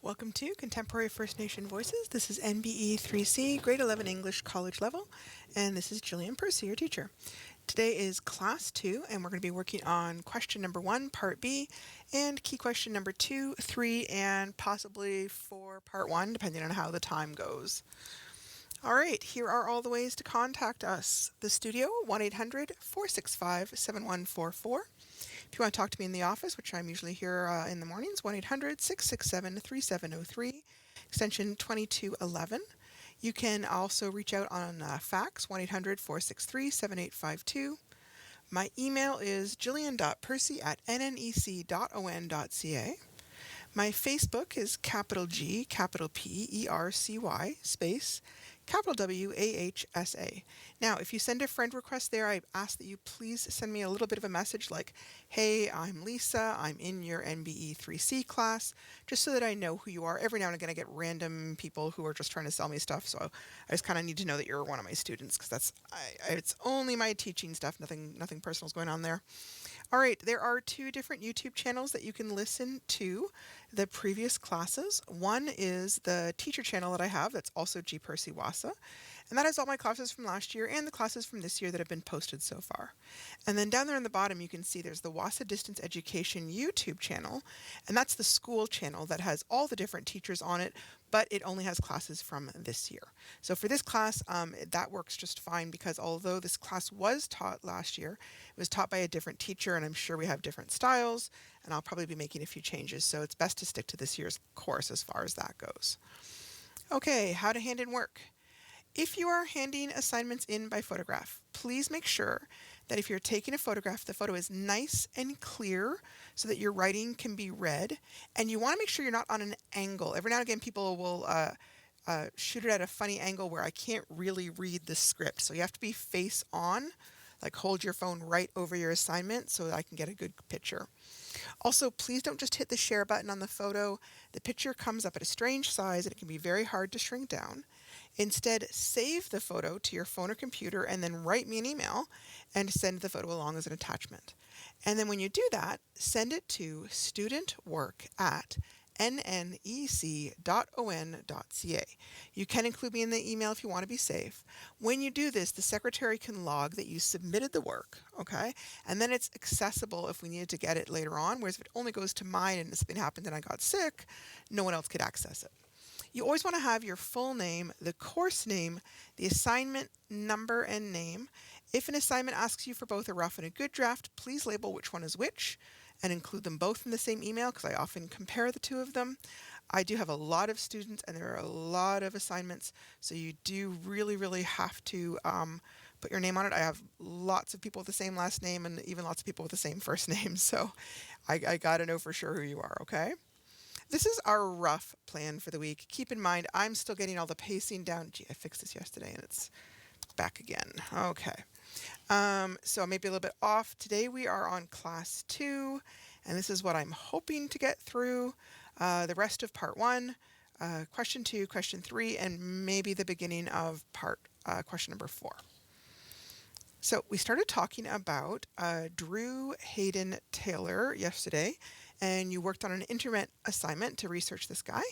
Welcome to Contemporary First Nation Voices. This is NBE3C, grade 11 English college level, and this is Jillian Percy, your teacher. Today is class 2, and we're going to be working on question number 1, part B, and key question number 2, 3, and possibly 4, part 1, depending on how the time goes. All right, here are all the ways to contact us. The studio, 1-800-465-7144. If you want to talk to me in the office, which I'm usually here in the mornings, 1-800-667-3703, extension 2211. You can also reach out on fax, 1-800-463-7852. My email is jillian.percy@nnec.on.ca. My Facebook is capital G, capital P-E-R-C-Y, space, capital W-A-H-S-A. Now, if you send a friend request there, I ask that you please send me a little bit of a message like, hey, I'm Lisa, I'm in your NBE3C class, just so that I know who you are. Every now and again, I get random people who are just trying to sell me stuff, so I just kind of need to know that you're one of my students, because it's only my teaching stuff, nothing personal is going on there. All right, there are 2 different YouTube channels that you can listen to the previous classes. One is the teacher channel that I have, that's also G. Percy Wassa, and that has all my classes from last year and the classes from this year that have been posted so far. And then down there on the bottom you can see there's the Wassa Distance Education YouTube channel, and that's the school channel that has all the different teachers on it, but it only has classes from this year. So for this class, that works just fine, because although this class was taught last year, it was taught by a different teacher, and I'm sure we have different styles, and I'll probably be making a few changes, so it's best to stick to this year's course as far as that goes. Okay, how to hand in work. If you are handing assignments in by photograph, please make sure that if you're taking a photograph, the photo is nice and clear so that your writing can be read, and you want to make sure you're not on an angle. Every now and again, people will shoot it at a funny angle where I can't really read the script, so you have to be face on, like hold your phone right over your assignment so that I can get a good picture. Also, please don't just hit the share button on the photo. The picture comes up at a strange size and it can be very hard to shrink down. Instead, save the photo to your phone or computer and then write me an email and send the photo along as an attachment. And then when you do that, send it to studentwork@nnec.on.ca. You can include me in the email if you want to be safe. When you do this, the secretary can log that you submitted the work, okay? And then it's accessible if we needed to get it later on, whereas if it only goes to mine and something happened and I got sick, no one else could access it. You always want to have your full name, the course name, the assignment number and name. If an assignment asks you for both a rough and a good draft, please label which one is which and include them both in the same email, because I often compare the 2 of them. I do have a lot of students and there are a lot of assignments, so you do really have to put your name on it. I have lots of people with the same last name and even lots of people with the same first name, so I got to know for sure who you are, okay? This is our rough plan for the week. Keep in mind, I'm still getting all the pacing down. Gee, I fixed this yesterday and it's back again. Okay. So I may be a little bit off. Today we are on class 2, and this is what I'm hoping to get through. The rest of part 1, question 2, question 3, and maybe the beginning of question number 4. So we started talking about Drew Hayden Taylor yesterday, and you worked on an internet assignment to research this guy.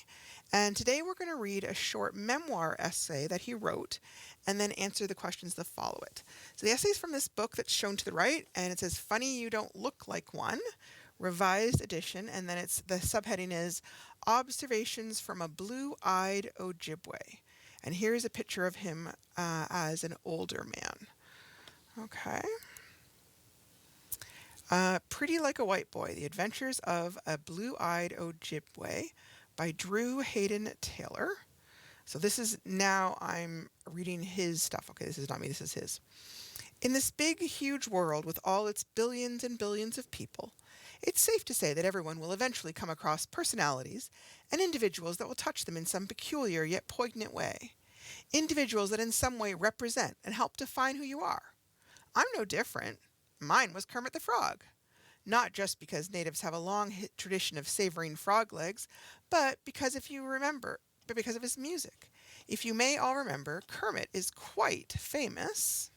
And today we're going to read a short memoir essay that he wrote and then answer the questions that follow it. So the essay is from this book that's shown to the right, and it says, Funny You Don't Look Like One, revised edition, and then the subheading is Observations from a Blue-Eyed Ojibwe. And here's a picture of him as an older man. Okay. Pretty Like a White Boy, The Adventures of a Blue-Eyed Ojibwe by Drew Hayden Taylor. So this is, now I'm reading his stuff. Okay, this is not me, this is his. In this big, huge world with all its billions and billions of people, it's safe to say that everyone will eventually come across personalities and individuals that will touch them in some peculiar yet poignant way. Individuals that in some way represent and help define who you are. I'm no different. Mine was Kermit the Frog. Not just because natives have a long tradition of savoring frog legs, but because of his music. If you may all remember, Kermit is quite famous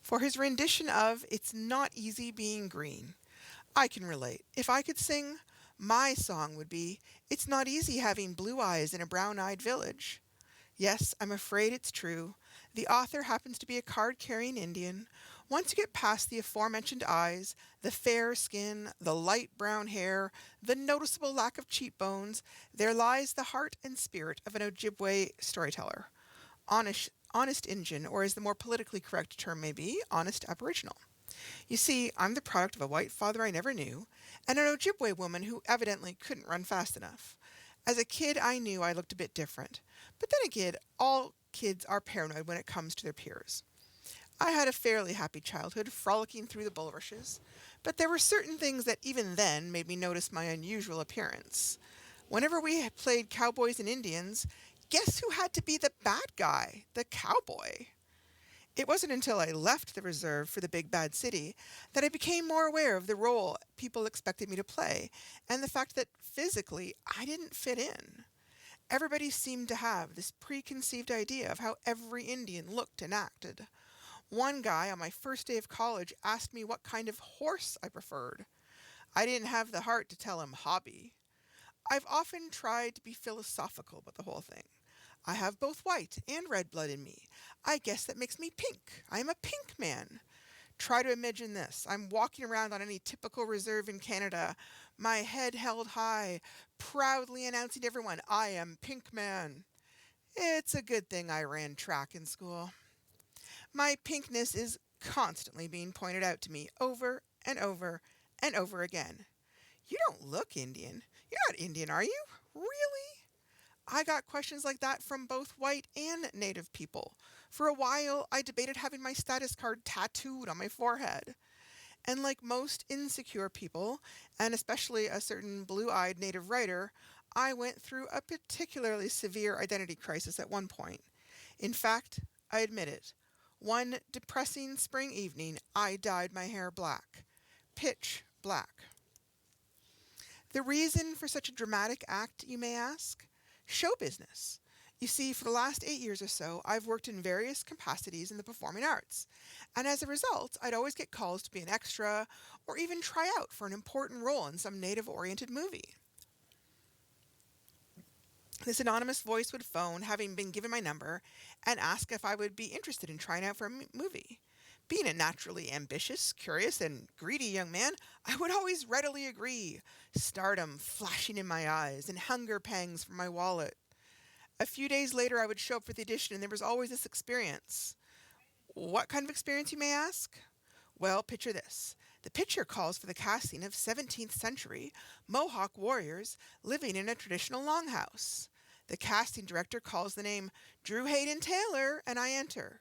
for his rendition of It's Not Easy Being Green. I can relate. If I could sing, My song would be, "It's not easy having blue eyes in a brown-eyed village." Yes, I'm afraid it's true. The author happens to be a card-carrying Indian. Once you get past the aforementioned eyes, the fair skin, the light brown hair, the noticeable lack of cheekbones, there lies the heart and spirit of an Ojibwe storyteller. Honest Injun, or as the more politically correct term may be, honest Aboriginal. You see, I'm the product of a white father I never knew, and an Ojibwe woman who evidently couldn't run fast enough. As a kid, I knew I looked a bit different. But then again, all kids are paranoid when it comes to their peers. I had a fairly happy childhood, frolicking through the bulrushes, but there were certain things that even then made me notice my unusual appearance. Whenever we had played cowboys and Indians, guess who had to be the bad guy? The cowboy. It wasn't until I left the reserve for the big bad city that I became more aware of the role people expected me to play and the fact that physically I didn't fit in. Everybody seemed to have this preconceived idea of how every Indian looked and acted. One guy on my first day of college asked me what kind of horse I preferred. I didn't have the heart to tell him hobby. I've often tried to be philosophical about the whole thing. I have both white and red blood in me. I guess that makes me pink. I am a pink man. Try to imagine this. I'm walking around on any typical reserve in Canada, my head held high, proudly announcing to everyone, I am Pink Man. It's a good thing I ran track in school. My pinkness is constantly being pointed out to me over and over and over again. You don't look Indian. You're not Indian, are you? Really? I got questions like that from both white and native people. For a while, I debated having my status card tattooed on my forehead. And like most insecure people, and especially a certain blue-eyed native writer, I went through a particularly severe identity crisis at one point. In fact, I admit it. One depressing spring evening, I dyed my hair black. Pitch black. The reason for such a dramatic act, you may ask? Show business. You see, for the last 8 years or so, I've worked in various capacities in the performing arts, and as a result, I'd always get calls to be an extra or even try out for an important role in some native-oriented movie. This anonymous voice would phone, having been given my number, and ask if I would be interested in trying out for a movie. Being a naturally ambitious, curious, and greedy young man, I would always readily agree, stardom flashing in my eyes and hunger pangs for my wallet. A few days later, I would show up for the audition, and there was always this experience. What kind of experience, you may ask? Well, picture this. The picture calls for the casting of 17th century Mohawk warriors living in a traditional longhouse. The casting director calls the name Drew Hayden Taylor, and I enter.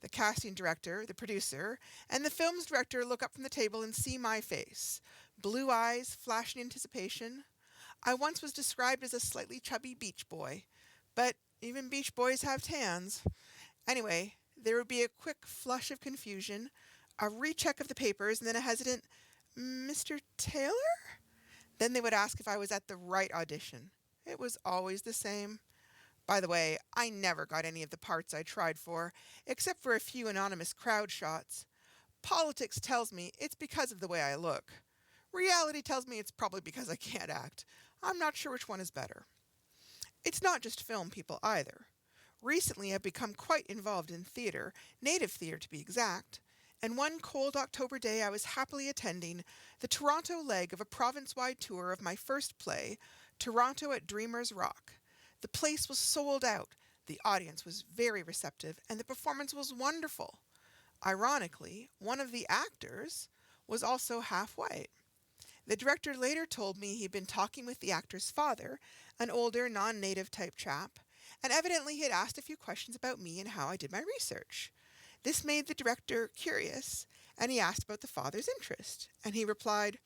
The casting director, the producer, and the film's director look up from the table and see my face. Blue eyes, flashing anticipation. I once was described as a slightly chubby beach boy, but even beach boys have tans. Anyway, there would be a quick flush of confusion, a recheck of the papers, and then a hesitant, "Mr. Taylor?" Then they would ask if I was at the right audition. It was always the same. By the way, I never got any of the parts I tried for, except for a few anonymous crowd shots. Politics tells me it's because of the way I look. Reality tells me it's probably because I can't act. I'm not sure which one is better. It's not just film people either. Recently I've become quite involved in theater, native theater to be exact, and one cold October day I was happily attending the Toronto leg of a province-wide tour of my first play, Toronto at Dreamers Rock. The place was sold out, the audience was very receptive, and the performance was wonderful. Ironically, one of the actors was also half white. The director later told me he'd been talking with the actor's father, an older, non-native type chap, and evidently he had asked a few questions about me and how I did my research. This made the director curious, and he asked about the father's interest, and he replied,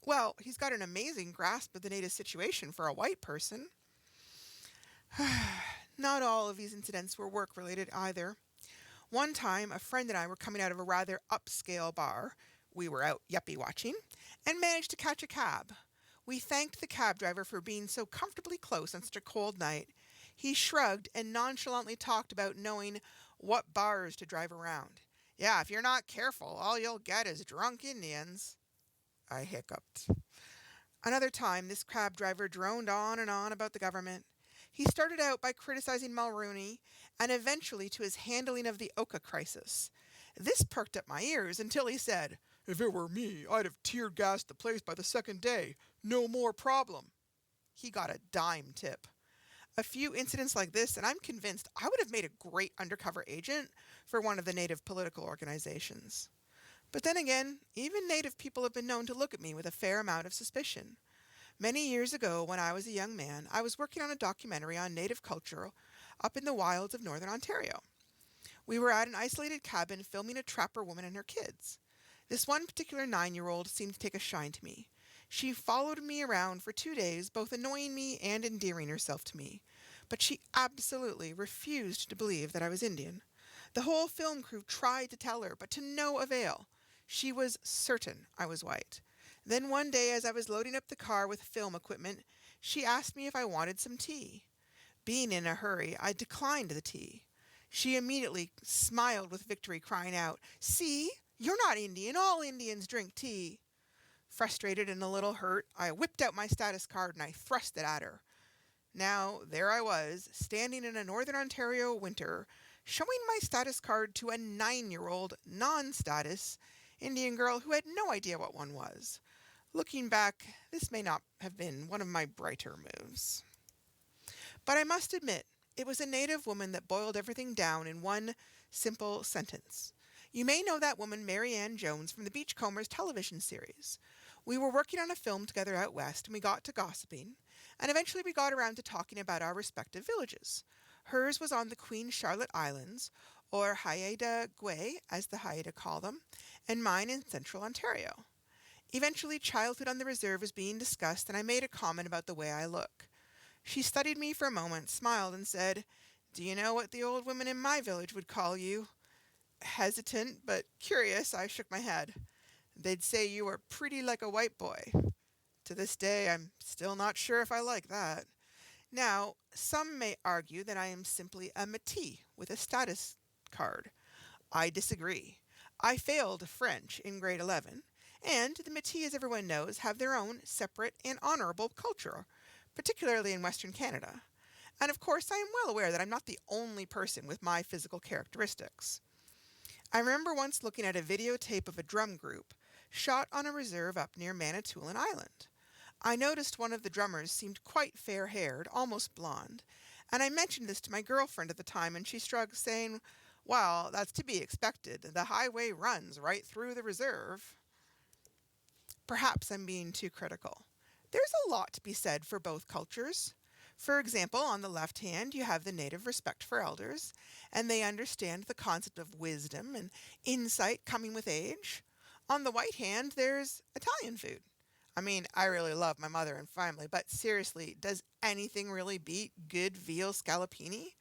"Well, he's got an amazing grasp of the native situation for a white person." Not all of these incidents were work-related either. One time, a friend and I were coming out of a rather upscale bar. We were out yuppie watching, and managed to catch a cab. We thanked the cab driver for being so comfortably close on such a cold night. He shrugged and nonchalantly talked about knowing what bars to drive around. "Yeah, if you're not careful, all you'll get is drunk Indians." I hiccuped. Another time, this cab driver droned on and on about the government. He started out by criticizing Mulrooney and eventually to his handling of the Oka crisis. This perked up my ears until he said, "If it were me, I'd have tear gassed the place by the second day. No more problem." He got a dime tip. A few incidents like this, and I'm convinced I would have made a great undercover agent for one of the Native political organizations. But then again, even Native people have been known to look at me with a fair amount of suspicion. Many years ago, when I was a young man, I was working on a documentary on Native culture up in the wilds of northern Ontario. We were at an isolated cabin filming a trapper woman and her kids. This one particular 9-year-old seemed to take a shine to me. She followed me around for 2 days, both annoying me and endearing herself to me. But she absolutely refused to believe that I was Indian. The whole film crew tried to tell her, but to no avail. She was certain I was white. Then one day, as I was loading up the car with film equipment, she asked me if I wanted some tea. Being in a hurry, I declined the tea. She immediately smiled with victory, crying out, "See, you're not Indian. All Indians drink tea." Frustrated and a little hurt, I whipped out my status card and I thrust it at her. Now, there I was, standing in a northern Ontario winter, showing my status card to a 9-year-old non-status Indian girl who had no idea what one was. Looking back, this may not have been one of my brighter moves. But I must admit, it was a Native woman that boiled everything down in one simple sentence. You may know that woman, Mary Ann Jones, from the Beachcombers television series. We were working on a film together out west, and we got to gossiping, and eventually we got around to talking about our respective villages. Hers was on the Queen Charlotte Islands, or Haida Gwe, as the Haida call them, and mine in central Ontario. Eventually, childhood on the reserve was being discussed, and I made a comment about the way I look. She studied me for a moment, smiled, and said, "Do you know what the old women in my village would call you?" Hesitant but curious, I shook my head. "They'd say you were pretty like a white boy." To this day, I'm still not sure if I like that. Now, some may argue that I am simply a Métis with a status card. I disagree. I failed French in grade 11, and the Métis, as everyone knows, have their own separate and honorable culture, particularly in Western Canada. And of course, I am well aware that I'm not the only person with my physical characteristics. I remember once looking at a videotape of a drum group shot on a reserve up near Manitoulin Island. I noticed one of the drummers seemed quite fair-haired, almost blonde, and I mentioned this to my girlfriend at the time, and she shrugged, saying, "Well, that's to be expected. The highway runs right through the reserve." Perhaps I'm being too critical. There's a lot to be said for both cultures. For example, on the left hand, you have the Native respect for elders, and they understand the concept of wisdom and insight coming with age. On the right hand, there's Italian food. I mean, I really love my mother and family, but seriously, does anything really beat good veal scallopini?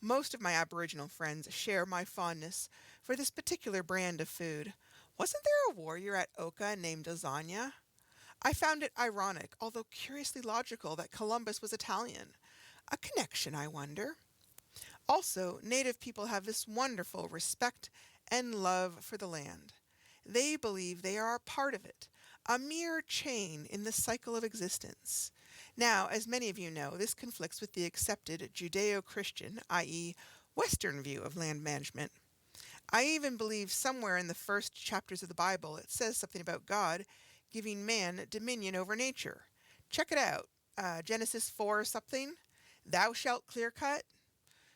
Most of my Aboriginal friends share my fondness for this particular brand of food. Wasn't there a warrior at Oka named Lasagna? I found it ironic, although curiously logical, that Columbus was Italian. A connection, I wonder. Also, Native people have this wonderful respect and love for the land. They believe they are a part of it, a mere chain in the cycle of existence. Now, as many of you know, this conflicts with the accepted Judeo-Christian, i.e., Western view of land management. I even believe somewhere in the first chapters of the Bible it says something about God giving man dominion over nature. Check it out. Genesis 4 something. Thou shalt clear cut.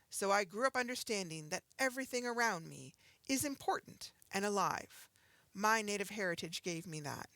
So I grew up understanding that everything around me is important and alive. My Native heritage gave me that.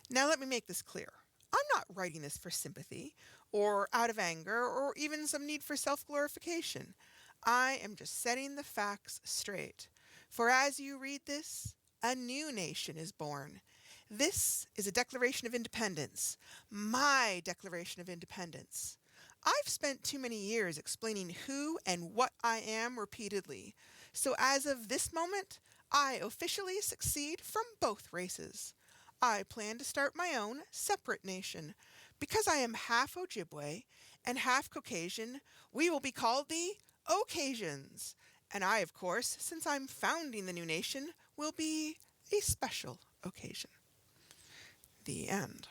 Now let me make this clear. I'm not writing this for sympathy, or out of anger, or even some need for self-glorification. I am just setting the facts straight. For as you read this, a new nation is born. This is a Declaration of Independence, my Declaration of Independence. I've spent too many years explaining who and what I am repeatedly, so as of this moment, I officially succeed from both races. I plan to start my own separate nation. Because I am half Ojibwe and half Caucasian, we will be called the Ocasians. And I, of course, since I'm founding the new nation, will be a special occasion. The end.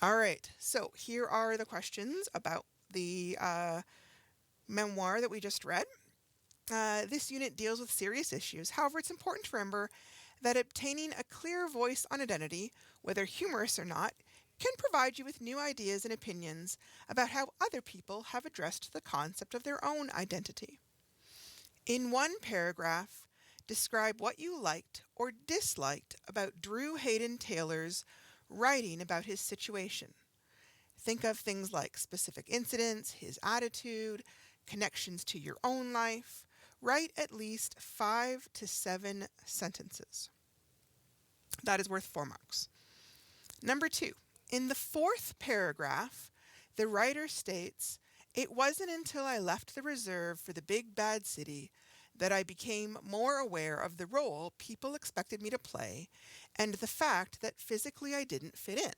All right, so here are the questions about the memoir that we just read. This unit deals with serious issues. However, it's important to remember that obtaining a clear voice on identity, whether humorous or not, can provide you with new ideas and opinions about how other people have addressed the concept of their own identity. In one paragraph, describe what you liked or disliked about Drew Hayden Taylor's writing about his situation. Think of things like specific incidents, his attitude, connections to your own life. Write at least 5 to 7 sentences. That is worth 4 marks. Number 2, in the 4th paragraph, the writer states, "It wasn't until I left the reserve for the big bad city that I became more aware of the role people expected me to play and the fact that physically I didn't fit in."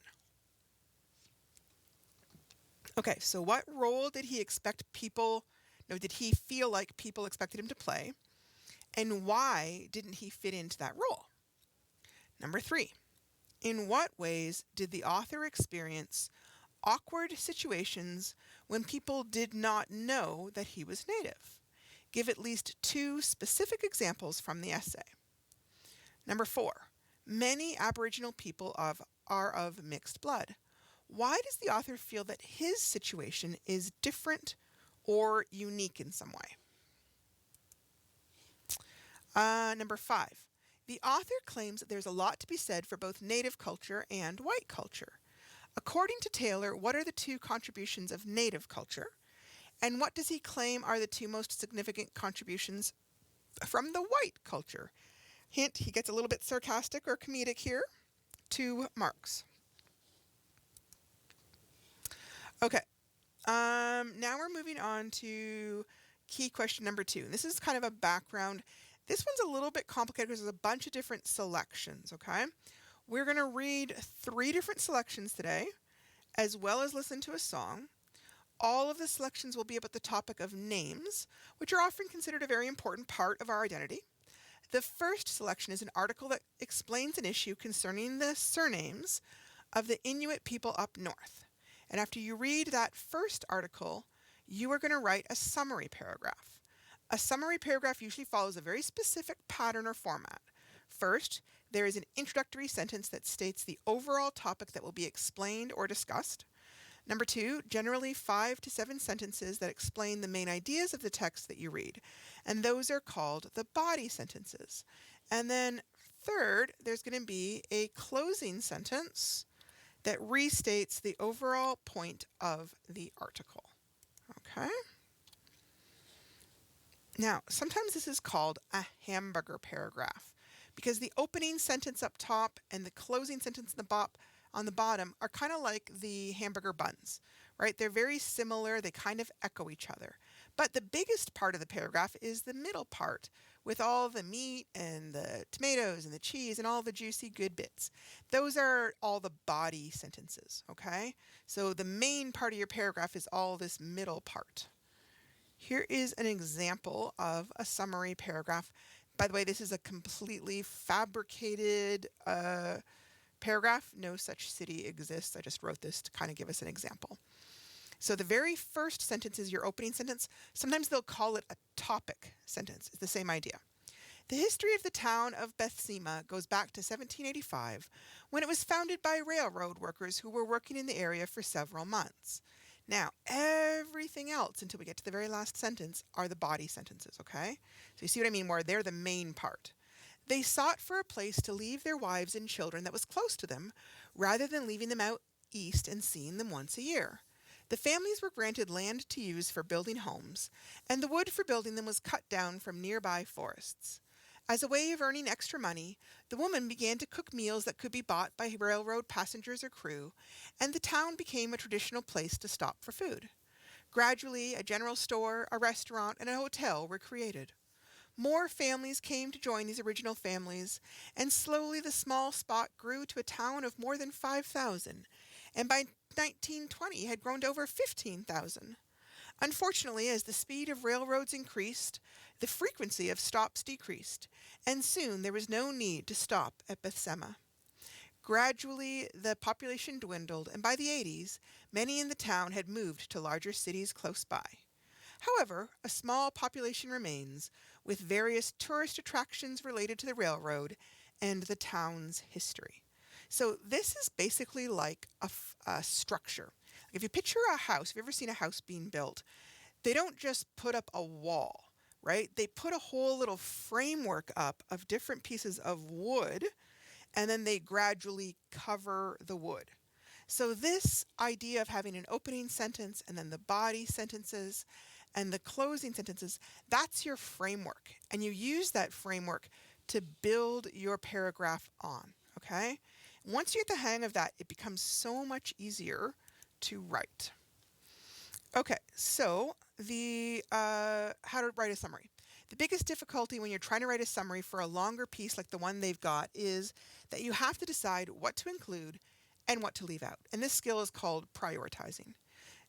Okay, so what role did he did he feel like people expected him to play? And why didn't he fit into that role? Number 3, in what ways did the author experience awkward situations when people did not know that he was Native? Give at least 2 specific examples from the essay. Number 4, many Aboriginal people are of mixed blood. Why does the author feel that his situation is different or unique in some way? Number 5, the author claims that there's a lot to be said for both Native culture and white culture. According to Taylor, what are the 2 contributions of Native culture? And what does he claim are the 2 most significant contributions from the white culture? Hint, he gets a little bit sarcastic or comedic here. 2 marks. Okay, now we're moving on to key question number 2. And this is kind of a background. This one's a little bit complicated because there's a bunch of different selections, okay? We're going to read 3 different selections today, as well as listen to a song. All of the selections will be about the topic of names, which are often considered a very important part of our identity. The first selection is an article that explains an issue concerning the surnames of the Inuit people up north. And after you read that first article, you are going to write a summary paragraph. A summary paragraph usually follows a very specific pattern or format. First, there is an introductory sentence that states the overall topic that will be explained or discussed. Number 2, generally 5 to 7 sentences that explain the main ideas of the text that you read, and those are called the body sentences. And then third, there's going to be a closing sentence that restates the overall point of the article. Okay? Now, sometimes this is called a hamburger paragraph because the opening sentence up top and the closing sentence on the bottom are kind of like the hamburger buns, right? They're very similar. They kind of echo each other. But the biggest part of the paragraph is the middle part with all the meat and the tomatoes and the cheese and all the juicy good bits. Those are all the body sentences, okay? So the main part of your paragraph is all this middle part. Here is an example of a summary paragraph. By the way, this is a completely fabricated paragraph. No such city exists. I just wrote this to kind of give us an example. So the very first sentence is your opening sentence. Sometimes they'll call it a topic sentence. It's the same idea. The history of the town of Bethsema goes back to 1785, when it was founded by railroad workers who were working in the area for several months. Now, everything else until we get to the very last sentence are the body sentences, okay? So you see what I mean, where they're the main part. They sought for a place to leave their wives and children that was close to them, rather than leaving them out east and seeing them once a year. The families were granted land to use for building homes, and the wood for building them was cut down from nearby forests. As a way of earning extra money, the woman began to cook meals that could be bought by railroad passengers or crew, and the town became a traditional place to stop for food. Gradually, a general store, a restaurant, and a hotel were created. More families came to join these original families, and slowly the small spot grew to a town of more than 5,000, and by 1920 had grown to over 15,000. Unfortunately, as the speed of railroads increased, the frequency of stops decreased, and soon there was no need to stop at Bethsema. Gradually, the population dwindled, and by the 80s, many in the town had moved to larger cities close by. However, a small population remains, with various tourist attractions related to the railroad and the town's history. So this is basically like a structure. If you picture a house, have you ever seen a house being built? They don't just put up a wall, right? They put a whole little framework up of different pieces of wood, and then they gradually cover the wood. So this idea of having an opening sentence and then the body sentences and the closing sentences, that's your framework. And you use that framework to build your paragraph on, okay? Once you get the hang of that, it becomes so much easier to write. Okay, so how to write a summary. The biggest difficulty when you're trying to write a summary for a longer piece like the one they've got is that you have to decide what to include and what to leave out. And this skill is called prioritizing.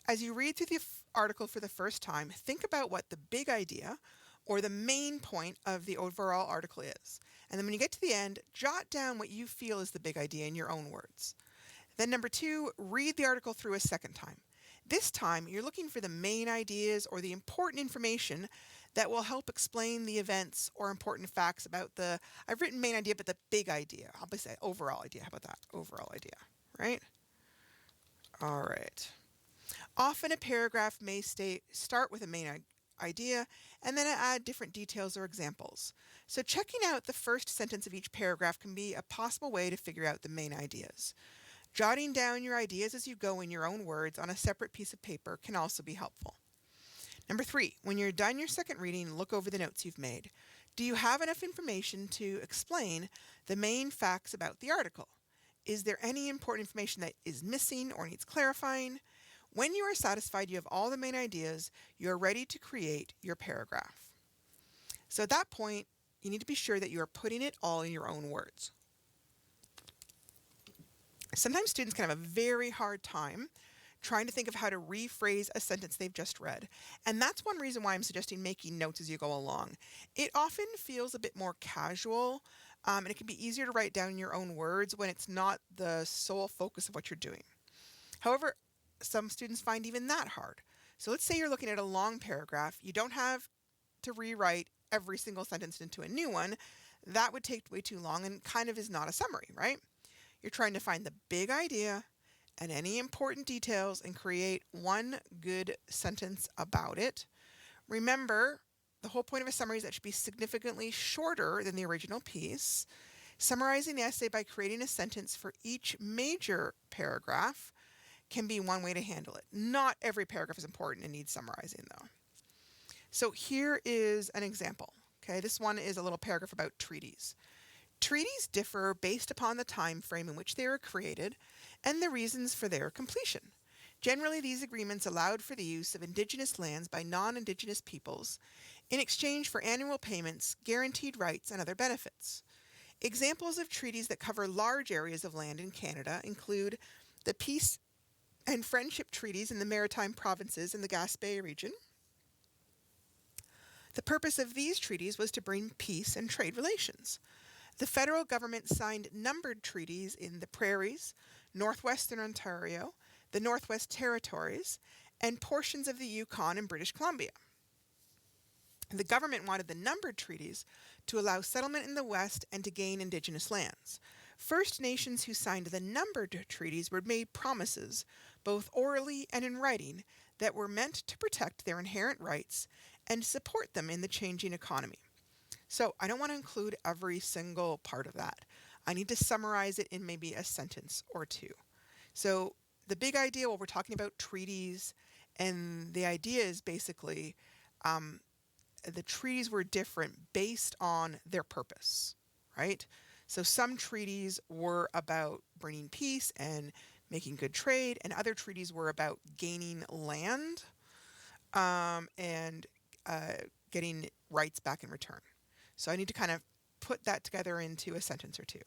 As you read through the article for the first time, think about what the big idea or the main point of the overall article is. And then when you get to the end, jot down what you feel is the big idea in your own words. Then number 2, read the article through a second time. This time, you're looking for the main ideas or the important information that will help explain the events or important facts about I've written main idea, but the big idea. I'll say overall idea. How about that? Overall idea, right? All right. Often a paragraph may start with a main idea and then add different details or examples. So checking out the first sentence of each paragraph can be a possible way to figure out the main ideas. Jotting down your ideas as you go in your own words on a separate piece of paper can also be helpful. Number 3, when you're done your second reading, look over the notes you've made. Do you have enough information to explain the main facts about the article? Is there any important information that is missing or needs clarifying? When you are satisfied you have all the main ideas, you're ready to create your paragraph. So at that point, you need to be sure that you are putting it all in your own words. Sometimes students can have a very hard time trying to think of how to rephrase a sentence they've just read. And that's one reason why I'm suggesting making notes as you go along. It often feels a bit more casual, and it can be easier to write down in your own words when it's not the sole focus of what you're doing. However, some students find even that hard. So let's say you're looking at a long paragraph. You don't have to rewrite every single sentence into a new one. That would take way too long and kind of is not a summary, right? You're trying to find the big idea and any important details and create one good sentence about it. Remember, the whole point of a summary is that it should be significantly shorter than the original piece. Summarizing the essay by creating a sentence for each major paragraph can be one way to handle it. Not every paragraph is important and needs summarizing, though. So here is an example. Okay, this one is a little paragraph about treaties. Treaties differ based upon the time frame in which they were created and the reasons for their completion. Generally, these agreements allowed for the use of Indigenous lands by non-Indigenous peoples in exchange for annual payments, guaranteed rights, and other benefits. Examples of treaties that cover large areas of land in Canada include the Peace and Friendship Treaties in the Maritime Provinces in the Gaspé region. The purpose of these treaties was to bring peace and trade relations. The federal government signed numbered treaties in the Prairies, Northwestern Ontario, the Northwest Territories, and portions of the Yukon and British Columbia. The government wanted the numbered treaties to allow settlement in the West and to gain Indigenous lands. First Nations who signed the numbered treaties were made promises, both orally and in writing, that were meant to protect their inherent rights and support them in the changing economy. So I don't want to include every single part of that. I need to summarize it in maybe a sentence or two. So the big idea, well, we're talking about treaties, and the idea is basically the treaties were different based on their purpose, right? So some treaties were about bringing peace and making good trade, and other treaties were about gaining land and getting rights back in return. So I need to kind of put that together into a sentence or two.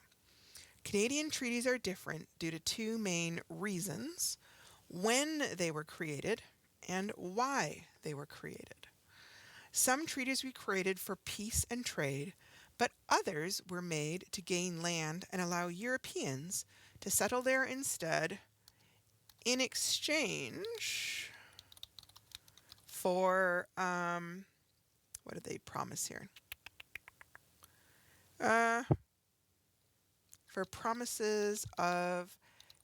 Canadian treaties are different due to two main reasons: when they were created and why they were created. Some treaties were created for peace and trade, but others were made to gain land and allow Europeans to settle there instead in exchange for, what did they promise here? For promises of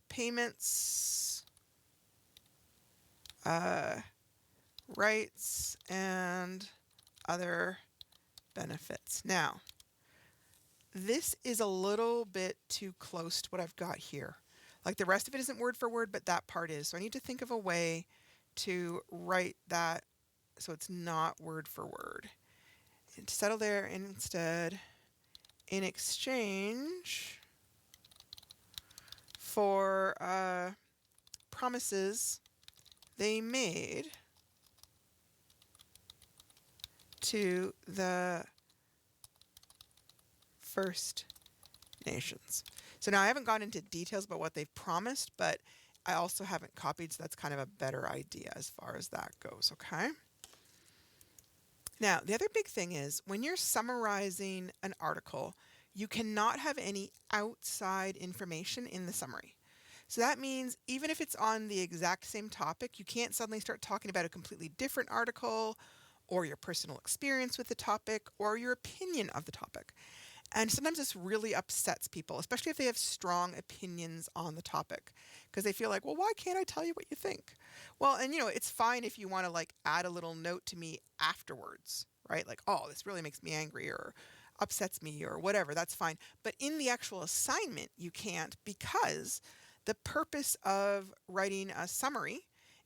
payments, rights, and other benefits. Now, this is a little bit too close to what I've got here. Like the rest of it isn't word for word, but that part is. So I need to think of a way to write that so it's not word for word. And to settle there instead in exchange for promises they made to the First Nations. So now I haven't gone into details about what they've promised, but I also haven't copied, so that's kind of a better idea as far as that goes, okay? Now, the other big thing is when you're summarizing an article, you cannot have any outside information in the summary. So that means even if it's on the exact same topic, you can't suddenly start talking about a completely different article or your personal experience with the topic or your opinion of the topic. And sometimes this really upsets people, especially if they have strong opinions on the topic, because they feel like, well, why can't I tell you what you think? Well, and it's fine if you want to like add a little note to me afterwards, right? Like, oh, this really makes me angry or upsets me or whatever. That's fine. But in the actual assignment, you can't, because the purpose of writing a summary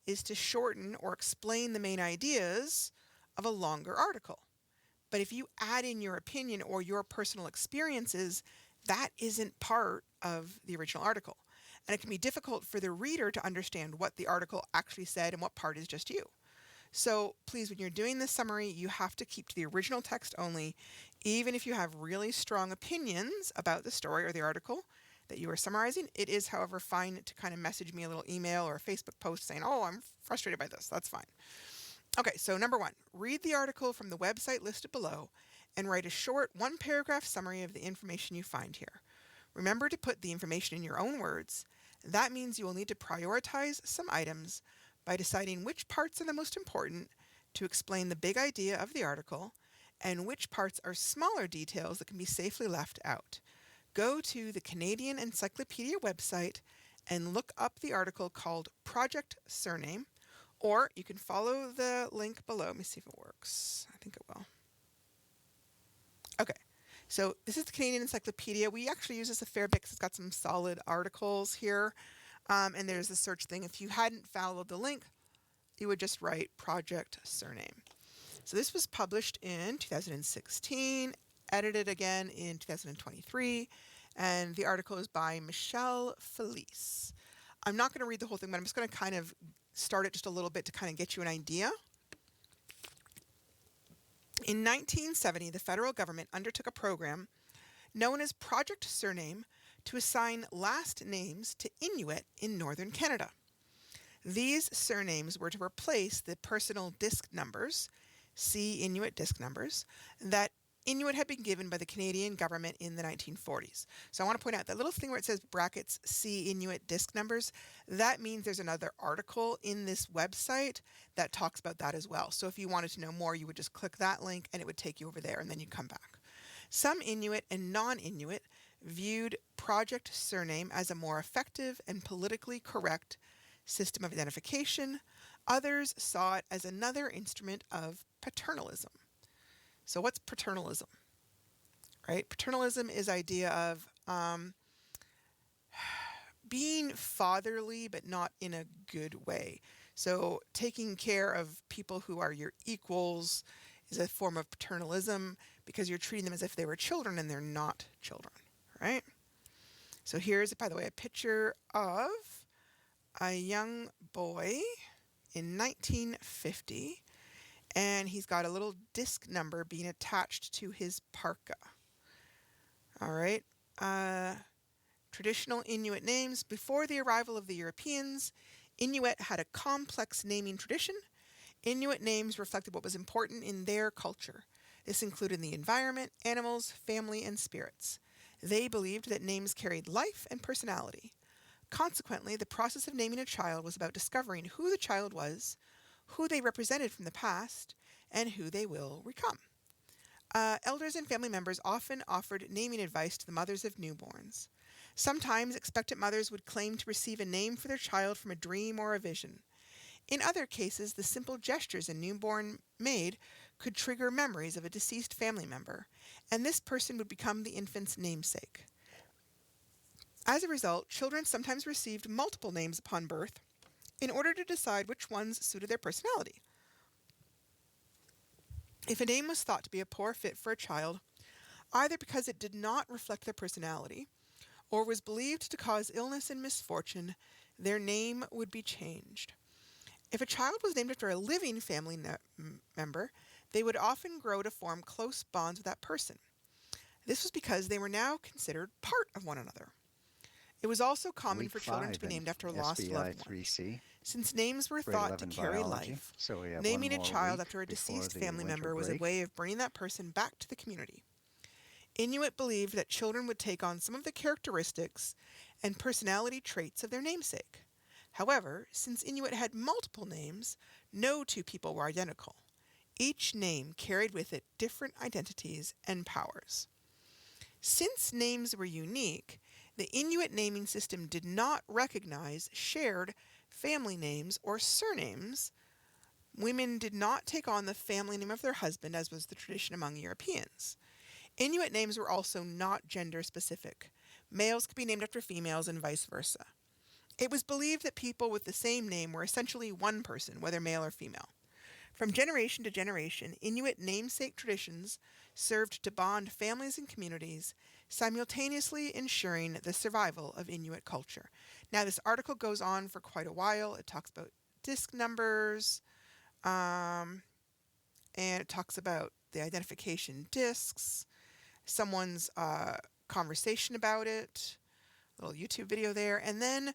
is to shorten or explain the main ideas of a longer article. But if you add in your opinion or your personal experiences, that isn't part of the original article. And it can be difficult for the reader to understand what the article actually said and what part is just you. So please, when you're doing this summary, you have to keep to the original text only, even if you have really strong opinions about the story or the article that you are summarizing. It is, however, fine to kind of message me a little email or a Facebook post saying, oh, I'm frustrated by this. That's fine. Okay, so number 1, read the article from the website listed below and write a short 1-paragraph summary of the information you find here. Remember to put the information in your own words. That means you will need to prioritize some items by deciding which parts are the most important to explain the big idea of the article and which parts are smaller details that can be safely left out. Go to the Canadian Encyclopedia website and look up the article called Project Surname, or you can follow the link below. Let me see if it works. I think it will. Okay, so this is the Canadian Encyclopedia. We actually use this a fair bit because it's got some solid articles here. And there's the search thing. If you hadn't followed the link, you would just write Project Surname. So this was published in 2016, edited again in 2023, and the article is by Michelle Felice. I'm not going to read the whole thing, but I'm just going to kind of start it just a little bit to kind of get you an idea. In 1970, the federal government undertook a program known as Project Surname to assign last names to Inuit in northern Canada. These surnames were to replace the personal disc numbers, see Inuit disc numbers, that Inuit had been given by the Canadian government in the 1940s. So I want to point out that little thing where it says brackets see Inuit disc numbers, that means there's another article in this website that talks about that as well. So if you wanted to know more, you would just click that link and it would take you over there and then you'd come back. Some Inuit and non-Inuit viewed Project Surname as a more effective and politically correct system of identification. Others saw it as another instrument of paternalism. So what's paternalism, right? Paternalism is idea of being fatherly, but not in a good way. So taking care of people who are your equals is a form of paternalism because you're treating them as if they were children and they're not children, right? So here's, by the way, a picture of a young boy in 1950. And he's got a little disc number being attached to his parka. All right. Traditional Inuit names. Before the arrival of the Europeans, Inuit had a complex naming tradition. Inuit names reflected what was important in their culture. This included the environment, animals, family, and spirits. They believed that names carried life and personality. Consequently, the process of naming a child was about discovering who the child was, who they represented from the past, and who they will become. Elders and family members often offered naming advice to the mothers of newborns. Sometimes expectant mothers would claim to receive a name for their child from a dream or a vision. In other cases, the simple gestures a newborn made could trigger memories of a deceased family member, and this person would become the infant's namesake. As a result, children sometimes received multiple names upon birth in order to decide which ones suited their personality. If a name was thought to be a poor fit for a child, either because it did not reflect their personality or was believed to cause illness and misfortune, their name would be changed. If a child was named after a living family member, they would often grow to form close bonds with that person. This was because they were now considered part of one another. It was also common Week for children to be 5 in named after lost loved ones. NBE3C, Since names were grade thought to 11 carry biology. life, So we have naming one a more child week after a before deceased the family winter member was a break. way of bringing that person back to the community. Inuit believed that children would take on some of the characteristics and personality traits of their namesake. However, since Inuit had multiple names, no two people were identical. Each name carried with it different identities and powers. Since names were unique, the Inuit naming system did not recognize shared family names or surnames. Women did not take on the family name of their husband, as was the tradition among Europeans. Inuit names were also not gender specific. Males could be named after females and vice versa. It was believed that people with the same name were essentially one person, whether male or female. From generation to generation, Inuit namesake traditions served to bond families and communities, simultaneously ensuring the survival of Inuit culture. Now, this article goes on for quite a while. It talks about disc numbers, and it talks about the identification discs, someone's conversation about it, a little YouTube video there, and then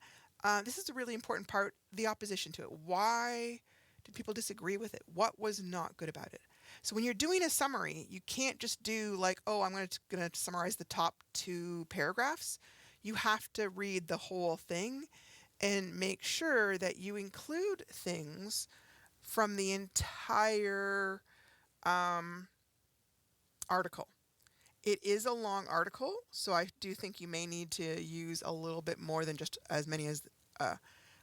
this is a really important part, the opposition to it. Why did people disagree with it? What was not good about it? So when you're doing a summary, you can't just do like, oh, I'm going to summarize the top 2 paragraphs. You have to read the whole thing and make sure that you include things from the entire article. It is a long article, so I do think you may need to use a little bit more than just as many as, I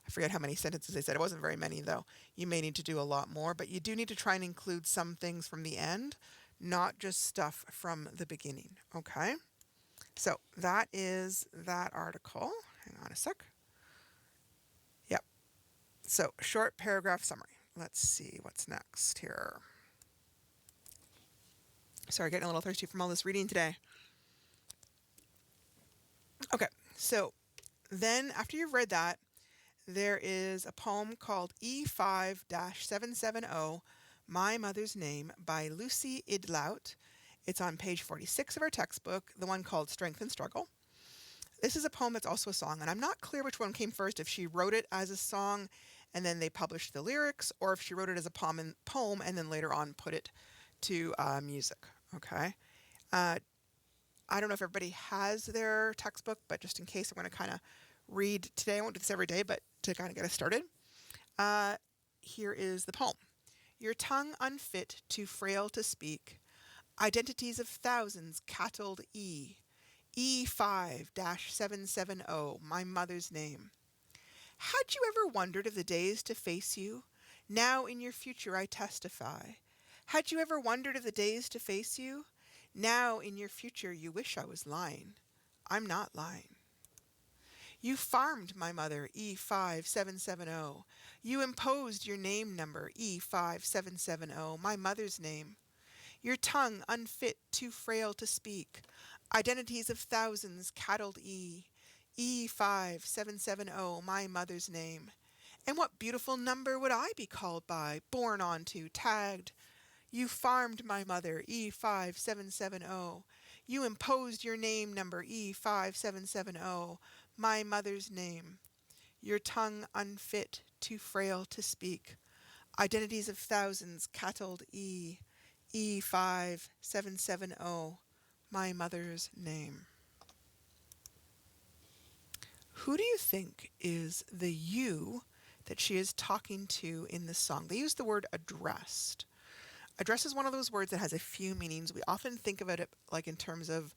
forget how many sentences they said. It wasn't very many, though. You may need to do a lot more, but you do need to try and include some things from the end, not just stuff from the beginning, okay? So that is that article. Hang on a sec. Yep. So short paragraph summary. Let's see what's next here. Sorry, getting a little thirsty from all this reading today. Okay, so then after you've read that, there is a poem called E5-770, My Mother's Name, by Lucy Idlout. It's on page 46 of our textbook, the one called Strength and Struggle. This is a poem that's also a song, and I'm not clear which one came first, if she wrote it as a song and then they published the lyrics, or if she wrote it as a poem and then later on put it to music, okay? I don't know if everybody has their textbook, but just in case, I'm going to kind of read today. I won't do this every day, but to kind of get us started. Here is the poem. Your tongue unfit, too frail to speak. Identities of thousands, cattled E. E5-770, my mother's name. Had you ever wondered of the days to face you? Now in your future I testify. Had you ever wondered of the days to face you? Now in your future you wish I was lying. I'm not lying. You farmed my mother, E5770. You imposed your name number, E5770, my mother's name. Your tongue unfit, too frail to speak. Identities of thousands, cattled E. E5770, my mother's name. And what beautiful number would I be called by, born onto, tagged? You farmed my mother, E5770. You imposed your name number, E5770, my mother's name. Your tongue unfit, too frail to speak. Identities of thousands, cattled E. E5770, my mother's name. Who do you think is the you that she is talking to in this song? They use the word addressed. Address is one of those words that has a few meanings. We often think of it like in terms of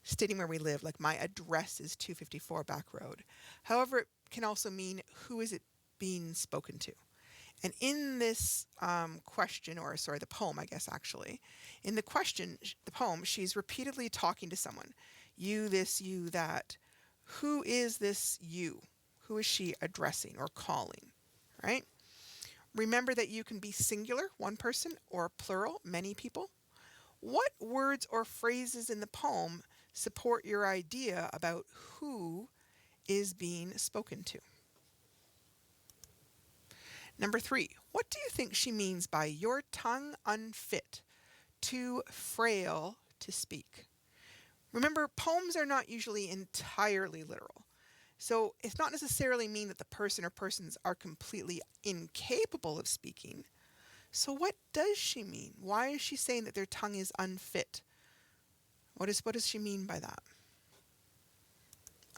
stating where we live, like my address is 254 Back Road. However, it can also mean who is it being spoken to. And in this question, or sorry, the poem, I guess, actually, in the question, the poem, she's repeatedly talking to someone. You, this, you, that. Who is this you? Who is she addressing or calling, right? Remember that you can be singular, one person, or plural, many people. What words or phrases in the poem support your idea about who is being spoken to? Number 3, what do you think she means by your tongue unfit, too frail to speak? Remember, poems are not usually entirely literal. So it's not necessarily mean that the person or persons are completely incapable of speaking. So what does she mean? Why is she saying that their tongue is unfit? What does she mean by that?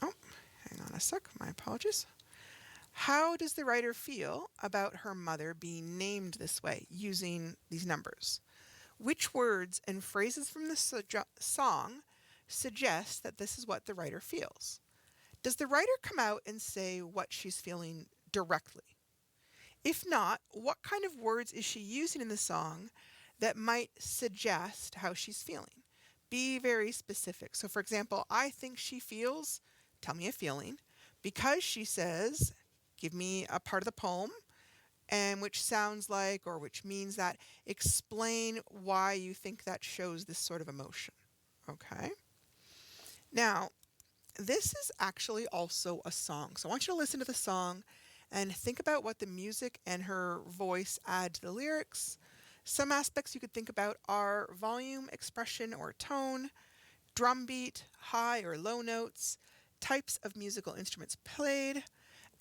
Oh, hang on a sec. My apologies. How does the writer feel about her mother being named this way, using these numbers? Which words and phrases from the song suggest that this is what the writer feels? Does the writer come out and say what she's feeling directly? If not, what kind of words is she using in the song that might suggest how she's feeling? Be very specific. So, for example, I think she feels, tell me a feeling, because she says, give me a part of the poem, and which sounds like or which means that, explain why you think that shows this sort of emotion. Okay? Now, this is actually also a song. So I want you to listen to the song and think about what the music and her voice add to the lyrics. Some aspects you could think about are volume, expression or tone, drum beat, high or low notes, types of musical instruments played.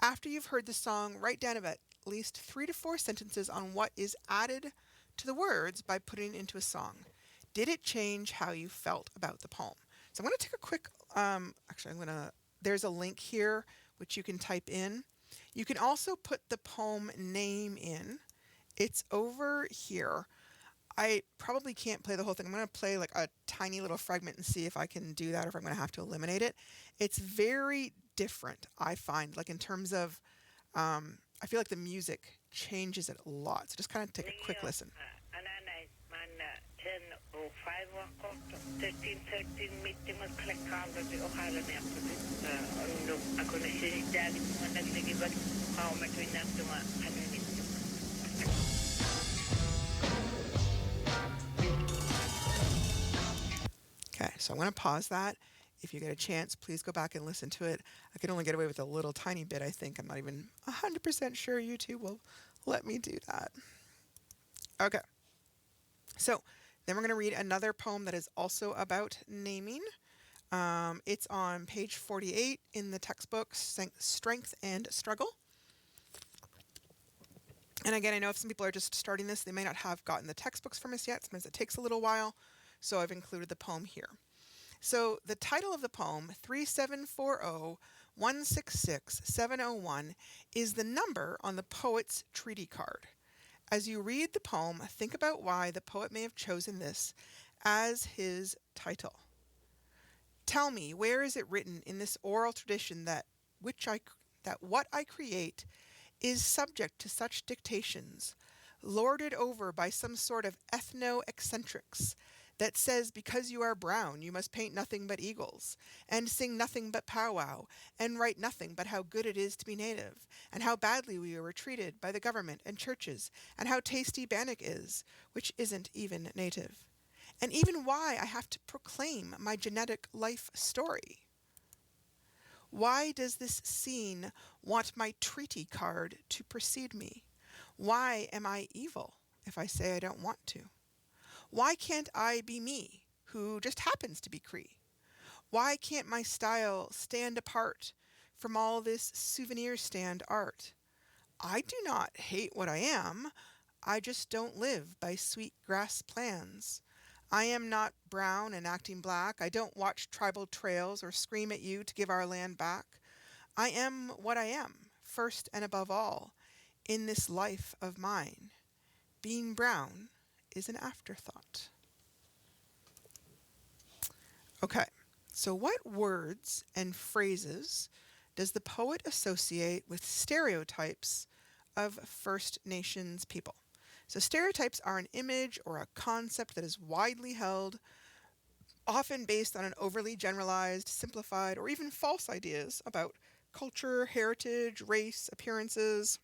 After you've heard the song, write down about at least 3 to 4 sentences on what is added to the words by putting it into a song. Did it change how you felt about the poem? So I'm going to take a quick, there's a link here which you can type in. You can also put the poem name in. It's over here. I probably can't play the whole thing. I'm going to play like a tiny little fragment and see if I can do that or if I'm going to have to eliminate it. It's very different, I find, like in terms of, I feel like the music changes it a lot. So just kind of take a quick listen. 10:05 13:13 mitt i Kalakavaldi och Harlem ako na siya naglilibat ako Okay, so I'm going to pause that. If you get a chance, please go back and listen to it. I can only get away with a little tiny bit, I think. I'm not even 100% sure YouTube will let me do that. Okay. So then we're going to read another poem that is also about naming. It's on page 48 in the textbook, Strength and Struggle. And again, I know if some people are just starting this, they may not have gotten the textbooks from us yet. Sometimes it takes a little while. So I've included the poem here. So the title of the poem, 3740-166-701, is the number on the poet's treaty card. As you read the poem, think about why the poet may have chosen this as his title. Tell me, where is it written in this oral tradition that what I create is subject to such dictations, lorded over by some sort of ethno-eccentrics, that says because you are brown you must paint nothing but eagles, and sing nothing but powwow, and write nothing but how good it is to be native, and how badly we were treated by the government and churches, and how tasty bannock is, which isn't even native, and even why I have to proclaim my genetic life story. Why does this scene want my treaty card to precede me? Why am I evil if I say I don't want to? Why can't I be me, who just happens to be Cree? Why can't my style stand apart from all this souvenir stand art? I do not hate what I am. I just don't live by sweet grass plans. I am not brown and acting black. I don't watch tribal trails or scream at you to give our land back. I am what I am, first and above all, in this life of mine. Being brown is an afterthought. Okay, so what words and phrases does the poet associate with stereotypes of First Nations people? So stereotypes are an image or a concept that is widely held, often based on an overly generalized, simplified, or even false ideas about culture, heritage, race, appearances,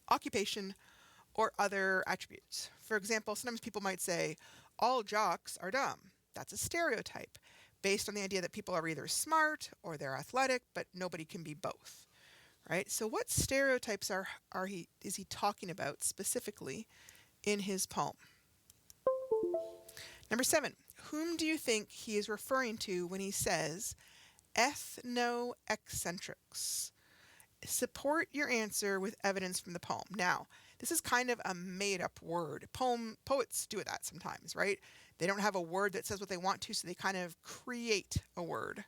occupation, or other attributes. For example, sometimes people might say, all jocks are dumb. That's a stereotype based on the idea that people are either smart or they're athletic, but nobody can be both. Right? So what stereotypes is he talking about specifically in his poem? Number 7, whom do you think he is referring to when he says ethno-eccentrics? Support your answer with evidence from the poem. Now, this is kind of a made-up word. Poets do that sometimes, right? They don't have a word that says what they want to, so they kind of create a word.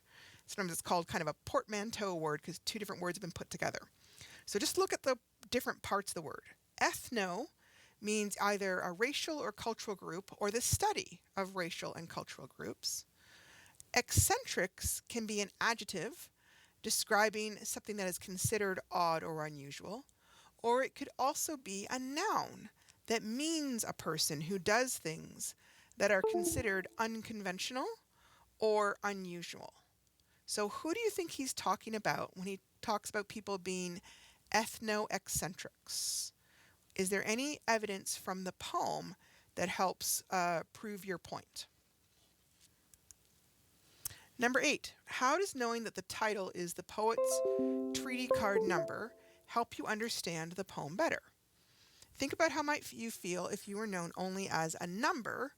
Sometimes it's called kind of a portmanteau word because two different words have been put together. So just look at the different parts of the word. Ethno means either a racial or cultural group or the study of racial and cultural groups. Eccentrics can be an adjective describing something that is considered odd or unusual, or it could also be a noun that means a person who does things that are considered unconventional or unusual. So who do you think he's talking about when he talks about people being ethno-eccentrics? Is there any evidence from the poem that helps prove your point? Number 8, how does knowing that the title is the poet's treaty card number help you understand the poem better? Think about how might you feel if you were known only as a number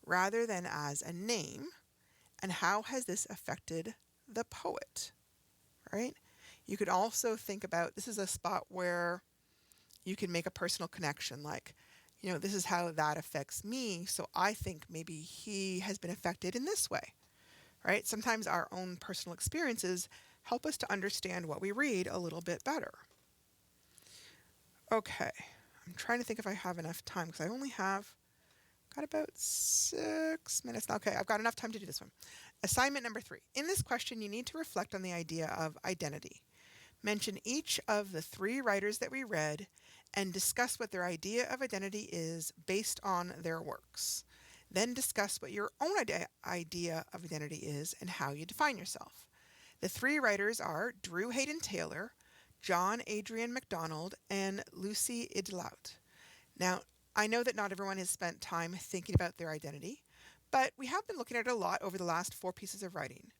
rather than as a name, and how has this affected the poet, right? You could also think about, this is a spot where you can make a personal connection, like, this is how that affects me, so I think maybe he has been affected in this way. Right? Sometimes our own personal experiences help us to understand what we read a little bit better. Okay, I'm trying to think if I have enough time because I only have got about 6 minutes. Okay, I've got enough time to do this one. Assignment number 3. In this question, you need to reflect on the idea of identity. Mention each of the 3 writers that we read and discuss what their idea of identity is based on their works. Then discuss what your own idea of identity is and how you define yourself. The 3 writers are Drew Hayden Taylor, John Adrian MacDonald, and Lucy Idlout. Now, I know that not everyone has spent time thinking about their identity, but we have been looking at it a lot over the last 4 pieces of writing.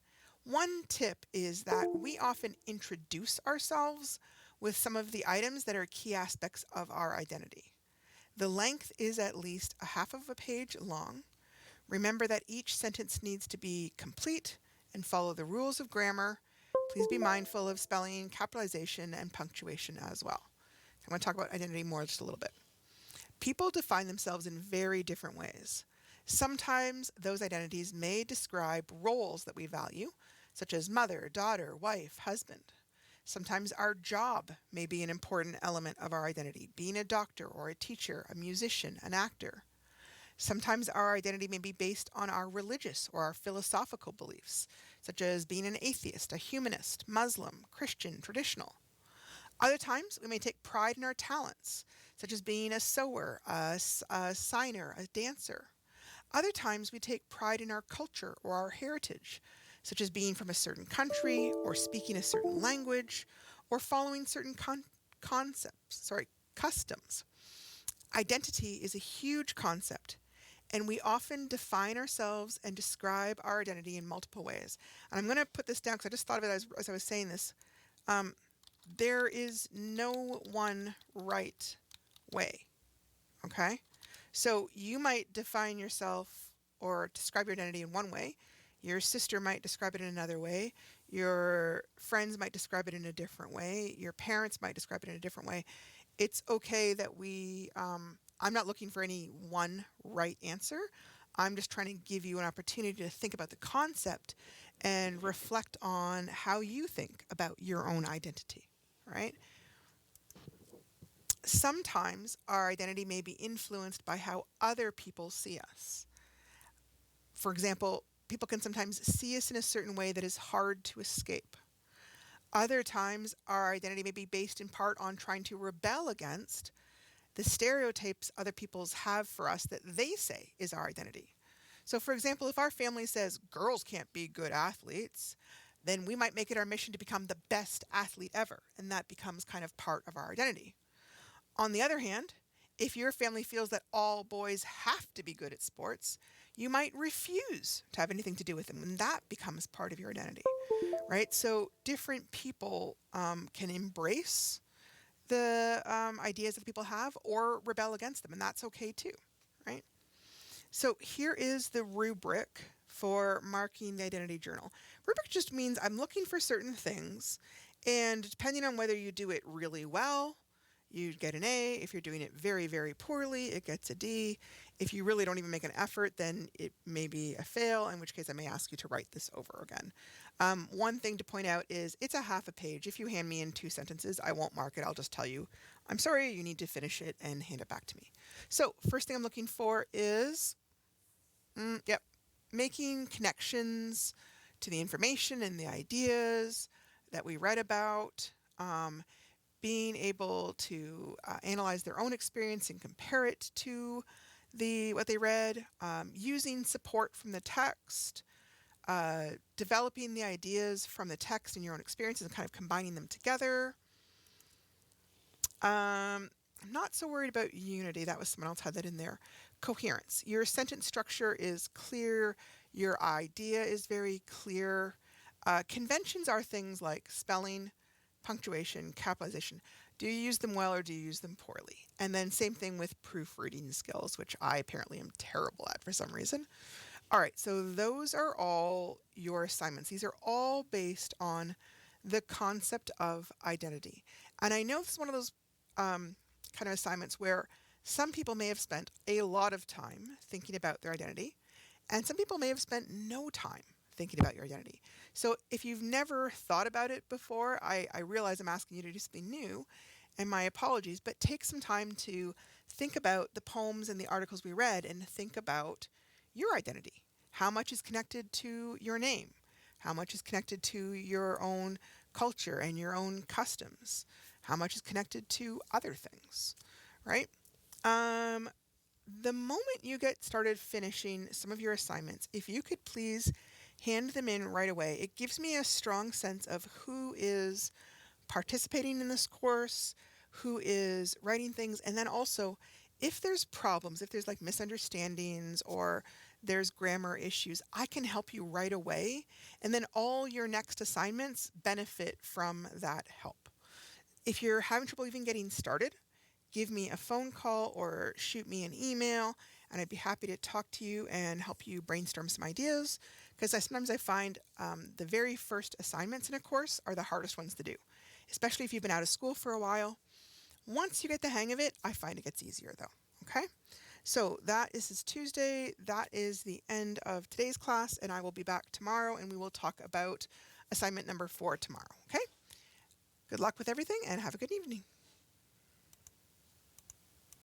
One tip is that we often introduce ourselves with some of the items that are key aspects of our identity. The length is at least a half of a page long. Remember that each sentence needs to be complete and follow the rules of grammar. Please be mindful of spelling, capitalization, and punctuation as well. So I'm going to talk about identity more just a little bit. People define themselves in very different ways. Sometimes those identities may describe roles that we value, such as mother, daughter, wife, husband. Sometimes our job may be an important element of our identity, being a doctor or a teacher, a musician, an actor. Sometimes our identity may be based on our religious or our philosophical beliefs, such as being an atheist, a humanist, Muslim, Christian, traditional. Other times, we may take pride in our talents, such as being a sewer, a signer, a dancer. Other times, we take pride in our culture or our heritage, such as being from a certain country or speaking a certain language or following certain customs. Identity is a huge concept, and we often define ourselves and describe our identity in multiple ways. And I'm going to put this down because I just thought of it as I was saying this. There is no one right way, okay? So you might define yourself or describe your identity in one way. Your sister might describe it in another way. Your friends might describe it in a different way. Your parents might describe it in a different way. It's okay that I'm not looking for any one right answer. I'm just trying to give you an opportunity to think about the concept and reflect on how you think about your own identity, right? Sometimes our identity may be influenced by how other people see us. For example, people can sometimes see us in a certain way that is hard to escape. Other times, our identity may be based in part on trying to rebel against the stereotypes other people's have for us that they say is our identity. So, for example, if our family says girls can't be good athletes, then we might make it our mission to become the best athlete ever, and that becomes kind of part of our identity. On the other hand, if your family feels that all boys have to be good at sports, you might refuse to have anything to do with them, and that becomes part of your identity, right? So different people can embrace the ideas that people have or rebel against them, and that's okay too, right? So here is the rubric for marking the identity journal. Rubric just means I'm looking for certain things, and depending on whether you do it really well, you get an A. If you're doing it very, very poorly, it gets a D. If you really don't even make an effort, then it may be a fail, in which case I may ask you to write this over again. One thing to point out is it's a half a page. If you hand me in 2 sentences, I won't mark it. I'll just tell you, I'm sorry, you need to finish it and hand it back to me. So first thing I'm looking for is, making connections to the information and the ideas that we read about. Being able to analyze their own experience and compare it to what they read, using support from the text, developing the ideas from the text and your own experiences and kind of combining them together. I'm not so worried about unity. That was someone else had that in there. Coherence. Your sentence structure is clear. Your idea is very clear. Conventions are things like spelling, punctuation, capitalization. Do you use them well or do you use them poorly? And then same thing with proofreading skills, which I apparently am terrible at for some reason. All right, so those are all your assignments. These are all based on the concept of identity. And I know this is one of those kind of assignments where some people may have spent a lot of time thinking about their identity, and some people may have spent no time thinking about your identity. So if you've never thought about it before, I realize I'm asking you to do something new, and my apologies, but take some time to think about the poems and the articles we read and think about your identity. How much is connected to your name? How much is connected to your own culture and your own customs? How much is connected to other things, right? The moment you get started finishing some of your assignments, if you could please hand them in right away, it gives me a strong sense of who is participating in this course, who is writing things, and then also if there's problems, if there's like misunderstandings or there's grammar issues, I can help you right away. And then all your next assignments benefit from that help. If you're having trouble even getting started, give me a phone call or shoot me an email, and I'd be happy to talk to you and help you brainstorm some ideas, because sometimes I find the very first assignments in a course are the hardest ones to do, especially if you've been out of school for a while. Once you get the hang of it, I find it gets easier though, okay? So this is Tuesday. That is the end of today's class, and I will be back tomorrow, and we will talk about assignment number 4 tomorrow, okay? Good luck with everything, and have a good evening.